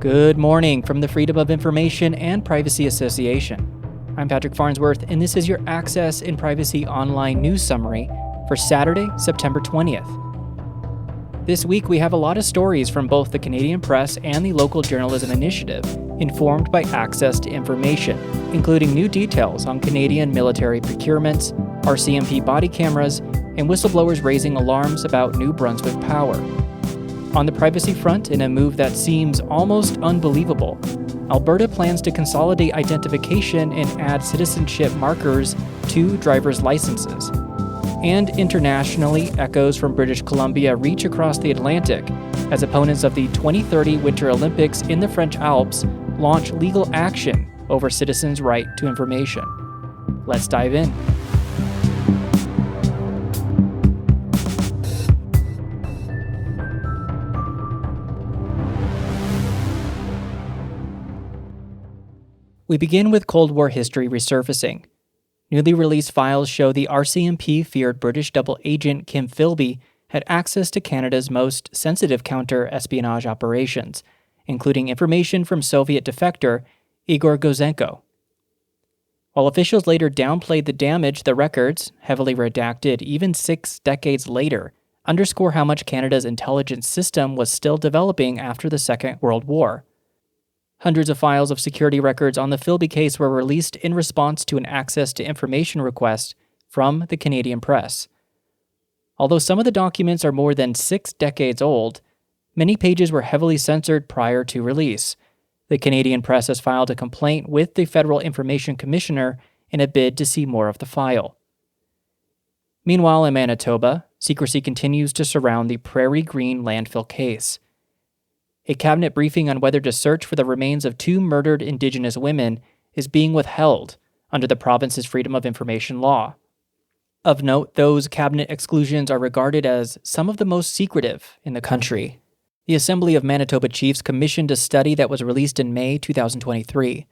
Good morning from the Freedom of Information and Privacy Association. I'm Patrick Farnsworth, and this is your Access and Privacy Online News Summary for Saturday, September 20th. This week, we have a lot of stories from both the Canadian Press and the Local Journalism Initiative, informed by access to information, including new details on Canadian military procurements, RCMP body cameras, and whistleblowers raising alarms about New Brunswick Power. On the privacy front, in a move that seems almost unbelievable, Alberta plans to consolidate identification and add citizenship markers to driver's licenses. And internationally, echoes from British Columbia reach across the Atlantic as opponents of the 2030 Winter Olympics in the French Alps launch legal action over citizens' right to information. Let's dive in. We begin with Cold War history resurfacing. Newly released files show the RCMP feared British double agent Kim Philby had access to Canada's most sensitive counter-espionage operations, including information from Soviet defector Igor Gozenko. While officials later downplayed the damage, the records, heavily redacted even 6 decades later, underscore how much Canada's intelligence system was still developing after the Second World War. Hundreds of files of security records on the Philby case were released in response to an access to information request from the Canadian Press. Although some of the documents are more than 6 decades old, many pages were heavily censored prior to release. The Canadian Press has filed a complaint with the Federal Information Commissioner in a bid to see more of the file. Meanwhile, in Manitoba, secrecy continues to surround the Prairie Green landfill case. A cabinet briefing on whether to search for the remains of 2 murdered Indigenous women is being withheld under the province's Freedom of Information law. Of note, those cabinet exclusions are regarded as some of the most secretive in the country. The Assembly of Manitoba Chiefs commissioned a study that was released in May 2023.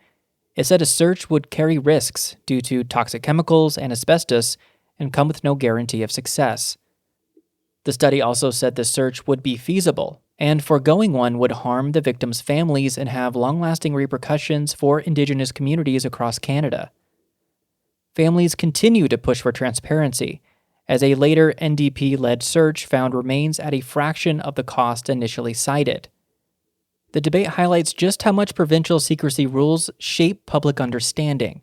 It said a search would carry risks due to toxic chemicals and asbestos and come with no guarantee of success. The study also said the search would be feasible, and foregoing one would harm the victims' families and have long-lasting repercussions for Indigenous communities across Canada. Families continue to push for transparency, as a later NDP-led search found remains at a fraction of the cost initially cited. The debate highlights just how much provincial secrecy rules shape public understanding.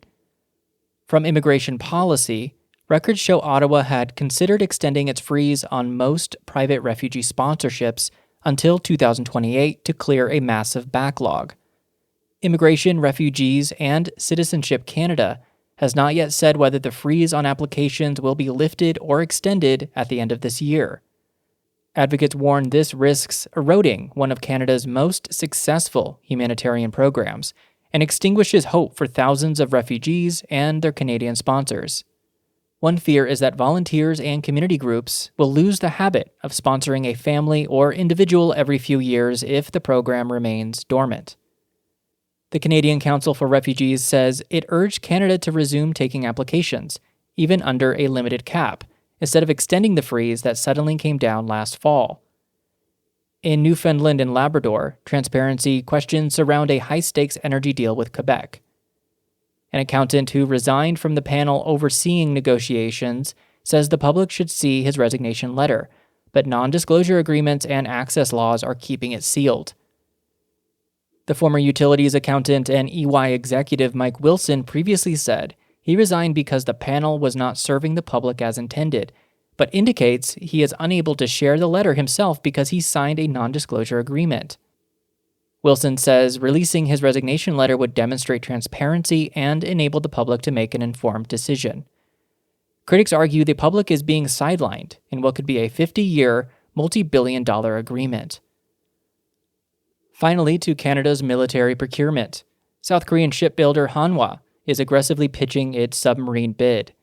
From immigration policy, records show Ottawa had considered extending its freeze on most private refugee sponsorships until 2028 to clear a massive backlog. Immigration, Refugees, and Citizenship Canada has not yet said whether the freeze on applications will be lifted or extended at the end of this year. Advocates warn this risks eroding one of Canada's most successful humanitarian programs and extinguishes hope for thousands of refugees and their Canadian sponsors. One fear is that volunteers and community groups will lose the habit of sponsoring a family or individual every few years if the program remains dormant. The Canadian Council for Refugees says it urged Canada to resume taking applications, even under a limited cap, instead of extending the freeze that suddenly came down last fall. In Newfoundland and Labrador, transparency questions surround a high-stakes energy deal with Quebec. An accountant who resigned from the panel overseeing negotiations says the public should see his resignation letter, but non-disclosure agreements and access laws are keeping it sealed. The former utilities accountant and EY executive Mike Wilson previously said he resigned because the panel was not serving the public as intended, but indicates he is unable to share the letter himself because he signed a non-disclosure agreement. Wilson says releasing his resignation letter would demonstrate transparency and enable the public to make an informed decision. Critics argue the public is being sidelined in what could be a 50-year, multi-billion-dollar agreement. Finally, to Canada's military procurement. South Korean shipbuilder Hanwha is aggressively pitching its submarine bid.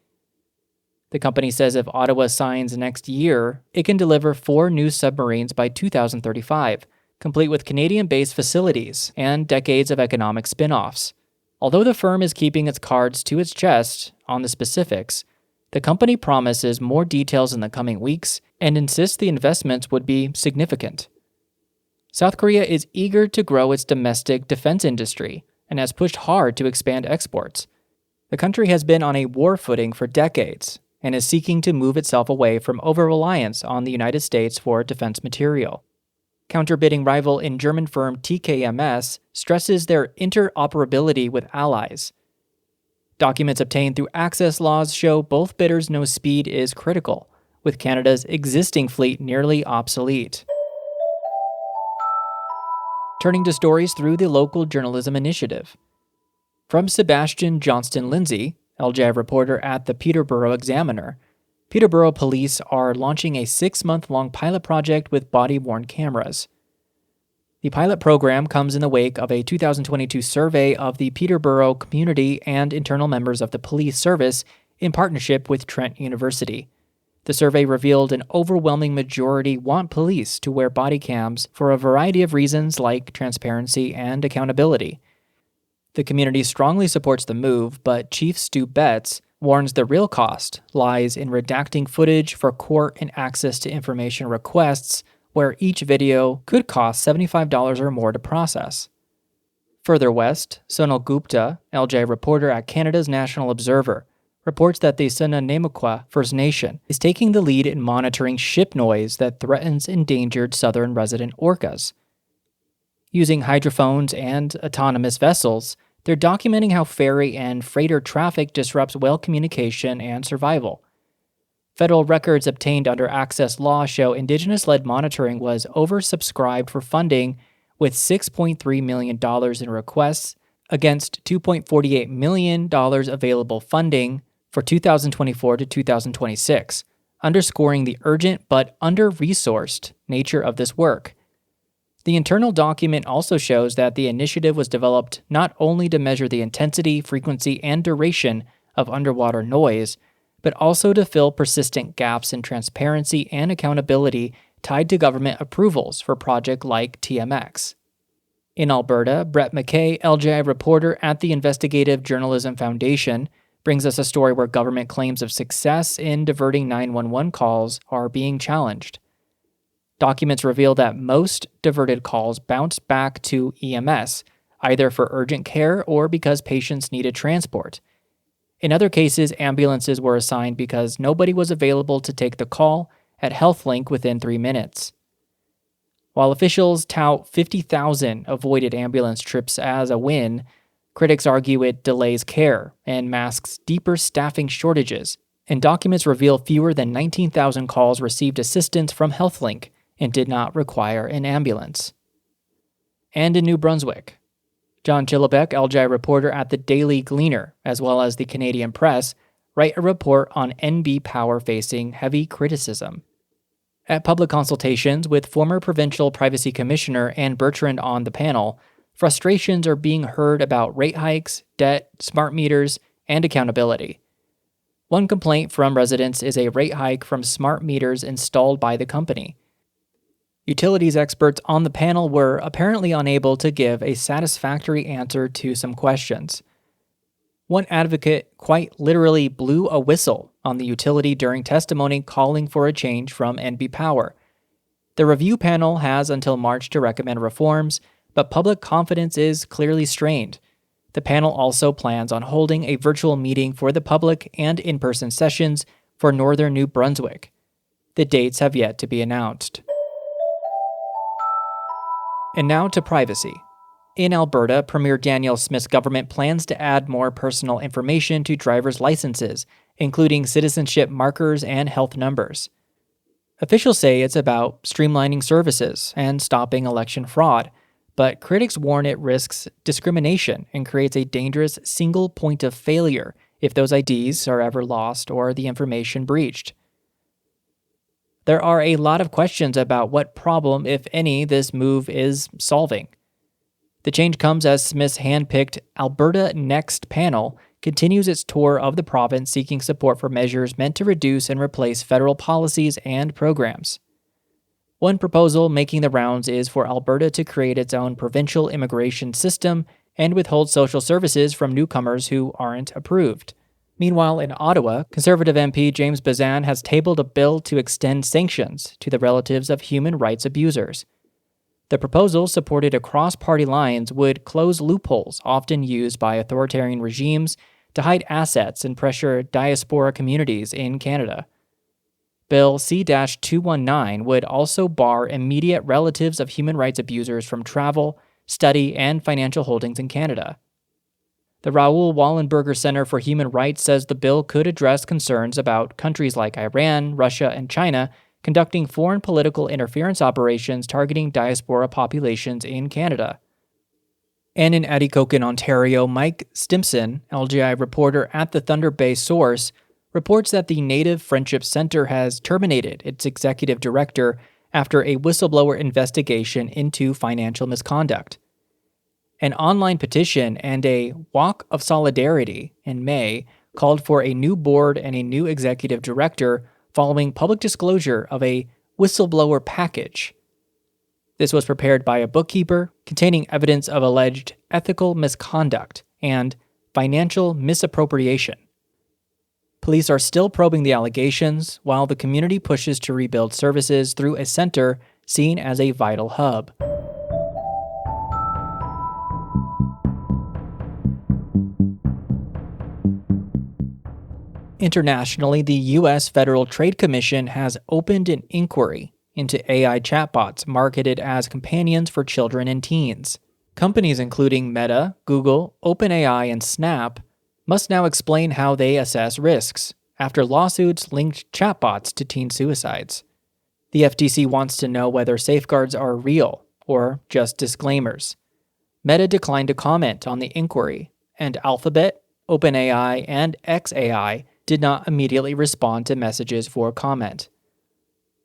The company says if Ottawa signs next year, it can deliver 4 new submarines by 2035, complete with Canadian-based facilities and decades of economic spin-offs. Although the firm is keeping its cards to its chest on the specifics, the company promises more details in the coming weeks and insists the investments would be significant. South Korea is eager to grow its domestic defense industry and has pushed hard to expand exports. The country has been on a war footing for decades and is seeking to move itself away from over-reliance on the United States for defense material. Counterbidding rival in German firm TKMS stresses their interoperability with allies. Documents obtained through access laws show both bidders know speed is critical, with Canada's existing fleet nearly obsolete. Turning to stories through the local journalism initiative. From Sebastian Johnston-Lindsay, LGI reporter at the Peterborough Examiner, Peterborough Police are launching a 6-month-long pilot project with body-worn cameras. The pilot program comes in the wake of a 2022 survey of the Peterborough community and internal members of the police service in partnership with Trent University. The survey revealed an overwhelming majority want police to wear body cams for a variety of reasons like transparency and accountability. The community strongly supports the move, but Chief Stu Betts warns the real cost lies in redacting footage for court and access to information requests, where each video could cost $75 or more to process. Further west, Sonal Gupta, LJ reporter at Canada's National Observer, reports that the Sinanemukwa First Nation is taking the lead in monitoring ship noise that threatens endangered southern resident orcas. Using hydrophones and autonomous vessels, they're documenting how ferry and freighter traffic disrupts whale communication and survival. Federal records obtained under access law show Indigenous-led monitoring was oversubscribed for funding, with $6.3 million in requests against $2.48 million available funding for 2024 to 2026, underscoring the urgent but under-resourced nature of this work. The internal document also shows that the initiative was developed not only to measure the intensity, frequency, and duration of underwater noise, but also to fill persistent gaps in transparency and accountability tied to government approvals for projects like TMX. In Alberta, Brett McKay, LGI reporter at the Investigative Journalism Foundation, brings us a story where government claims of success in diverting 911 calls are being challenged. Documents reveal that most diverted calls bounced back to EMS, either for urgent care or because patients needed transport. In other cases, ambulances were assigned because nobody was available to take the call at HealthLink within 3 minutes. While officials tout 50,000 avoided ambulance trips as a win, critics argue it delays care and masks deeper staffing shortages, and documents reveal fewer than 19,000 calls received assistance from HealthLink and did not require an ambulance. And in New Brunswick, John Chillibeck, LGI reporter at the Daily Gleaner, as well as the Canadian Press, write a report on NB Power facing heavy criticism. At public consultations with former Provincial Privacy Commissioner Anne Bertrand on the panel, frustrations are being heard about rate hikes, debt, smart meters, and accountability. One complaint from residents is a rate hike from smart meters installed by the company. Utilities experts on the panel were apparently unable to give a satisfactory answer to some questions. One advocate quite literally blew a whistle on the utility during testimony calling for a change from NB Power. The review panel has until March to recommend reforms, but public confidence is clearly strained. The panel also plans on holding a virtual meeting for the public and in-person sessions for northern New Brunswick. The dates have yet to be announced. And now to privacy. In Alberta, Premier Danielle Smith's government plans to add more personal information to driver's licenses, including citizenship markers and health numbers. Officials say it's about streamlining services and stopping election fraud, but critics warn it risks discrimination and creates a dangerous single point of failure if those IDs are ever lost or the information breached. There are a lot of questions about what problem, if any, this move is solving. The change comes as Smith's hand-picked Alberta Next panel continues its tour of the province seeking support for measures meant to reduce and replace federal policies and programs. One proposal making the rounds is for Alberta to create its own provincial immigration system and withhold social services from newcomers who aren't approved. Meanwhile, in Ottawa, Conservative MP James Bazan has tabled a bill to extend sanctions to the relatives of human rights abusers. The proposal, supported across party lines, would close loopholes often used by authoritarian regimes to hide assets and pressure diaspora communities in Canada. Bill C-219 would also bar immediate relatives of human rights abusers from travel, study, and financial holdings in Canada. The Raoul Wallenberger Center for Human Rights says the bill could address concerns about countries like Iran, Russia, and China conducting foreign political interference operations targeting diaspora populations in Canada. And in Atikokan, Ontario, Mike Stimson, LGI reporter at the Thunder Bay Source, reports that the Native Friendship Center has terminated its executive director after a whistleblower investigation into financial misconduct. An online petition and a walk of solidarity in May called for a new board and a new executive director following public disclosure of a whistleblower package. This was prepared by a bookkeeper containing evidence of alleged ethical misconduct and financial misappropriation. Police are still probing the allegations, while the community pushes to rebuild services through a center seen as a vital hub. Internationally, the U.S. Federal Trade Commission has opened an inquiry into AI chatbots marketed as companions for children and teens. Companies including Meta, Google, OpenAI, and Snap must now explain how they assess risks after lawsuits linked chatbots to teen suicides. The FTC wants to know whether safeguards are real or just disclaimers. Meta declined to comment on the inquiry, and Alphabet, OpenAI, and xAI did not immediately respond to messages for comment.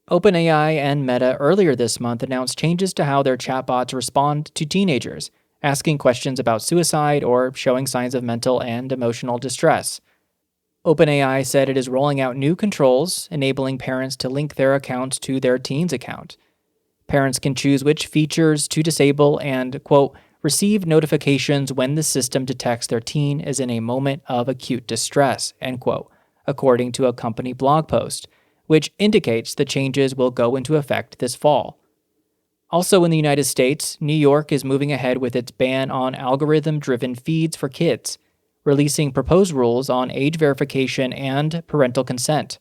OpenAI and Meta earlier this month announced changes to how their chatbots respond to teenagers, asking questions about suicide or showing signs of mental and emotional distress. OpenAI said it is rolling out new controls, enabling parents to link their accounts to their teen's account. Parents can choose which features to disable and, quote, receive notifications when the system detects their teen is in a moment of acute distress, end quote, according to a company blog post, which indicates the changes will go into effect this fall. Also in the United States, New York is moving ahead with its ban on algorithm-driven feeds for kids, releasing proposed rules on age verification and parental consent.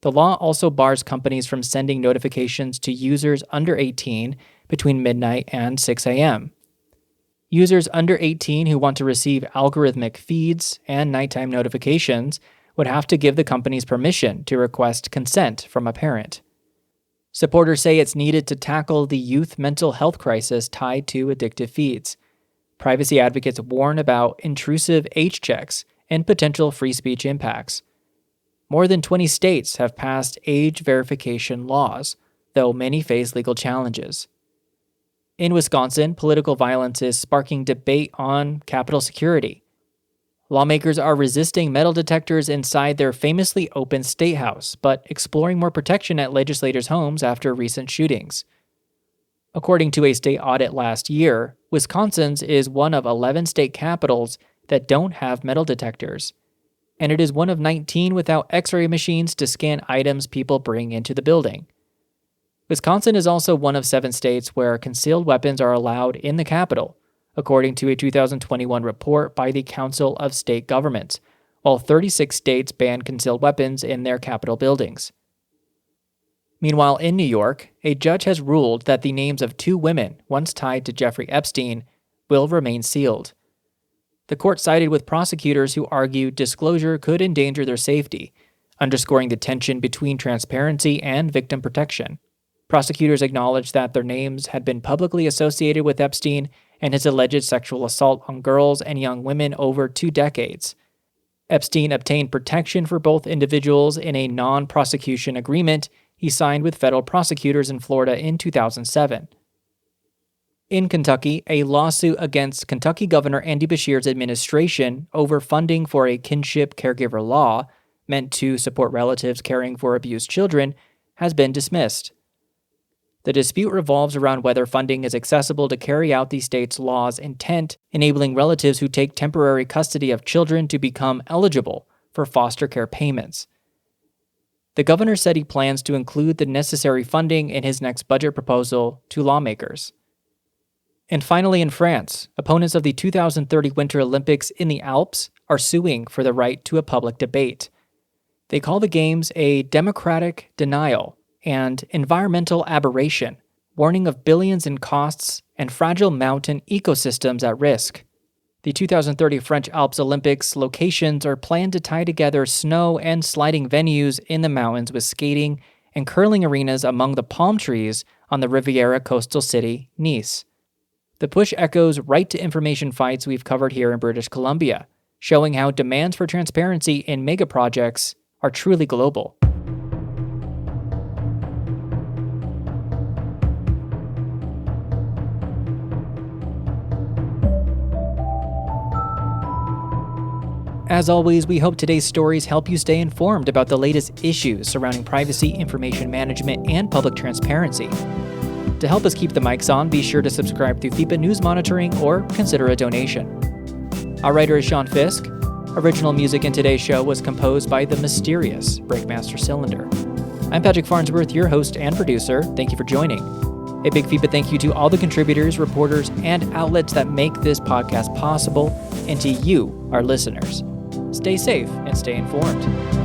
The law also bars companies from sending notifications to users under 18 between midnight and 6 a.m. Users under 18 who want to receive algorithmic feeds and nighttime notifications would have to give the companies permission to request consent from a parent. Supporters say it's needed to tackle the youth mental health crisis tied to addictive feeds. Privacy advocates warn about intrusive age checks and potential free speech impacts. More than 20 states have passed age verification laws, though many face legal challenges. In Wisconsin, political violence is sparking debate on Capitol security. Lawmakers are resisting metal detectors inside their famously open state house, but exploring more protection at legislators' homes after recent shootings. According to a state audit last year, Wisconsin's is one of 11 state capitals that don't have metal detectors, and it is one of 19 without X-ray machines to scan items people bring into the building. Wisconsin is also one of 7 states where concealed weapons are allowed in the Capitol, according to a 2021 report by the Council of State Governments, while 36 states ban concealed weapons in their Capitol buildings. Meanwhile, in New York, a judge has ruled that the names of 2 women once tied to Jeffrey Epstein will remain sealed. The court sided with prosecutors who argued disclosure could endanger their safety, underscoring the tension between transparency and victim protection. Prosecutors acknowledged that their names had been publicly associated with Epstein and his alleged sexual assault on girls and young women over 2 decades. Epstein obtained protection for both individuals in a non-prosecution agreement he signed with federal prosecutors in Florida in 2007. In Kentucky, a lawsuit against Kentucky Governor Andy Beshear's administration over funding for a kinship caregiver law meant to support relatives caring for abused children has been dismissed. The dispute revolves around whether funding is accessible to carry out the state's law's intent, enabling relatives who take temporary custody of children to become eligible for foster care payments. The governor said he plans to include the necessary funding in his next budget proposal to lawmakers. And finally, in France, opponents of the 2030 Winter Olympics in the Alps are suing for the right to a public debate. They call the Games a democratic denial and environmental aberration, warning of billions in costs and fragile mountain ecosystems at risk. The 2030 French Alps Olympics locations are planned to tie together snow and sliding venues in the mountains with skating and curling arenas among the palm trees on the Riviera coastal city, Nice. The push echoes right to information fights we've covered here in British Columbia, showing how demands for transparency in megaprojects are truly global. As always, we hope today's stories help you stay informed about the latest issues surrounding privacy, information management, and public transparency. To help us keep the mics on, be sure to subscribe through FIPA News Monitoring or consider a donation. Our writer is Sean Fisk. Original music in today's show was composed by the mysterious Breakmaster Cylinder. I'm Patrick Farnsworth, your host and producer. Thank you for joining. A big FIPA thank you to all the contributors, reporters, and outlets that make this podcast possible, and to you, our listeners. Stay safe and stay informed.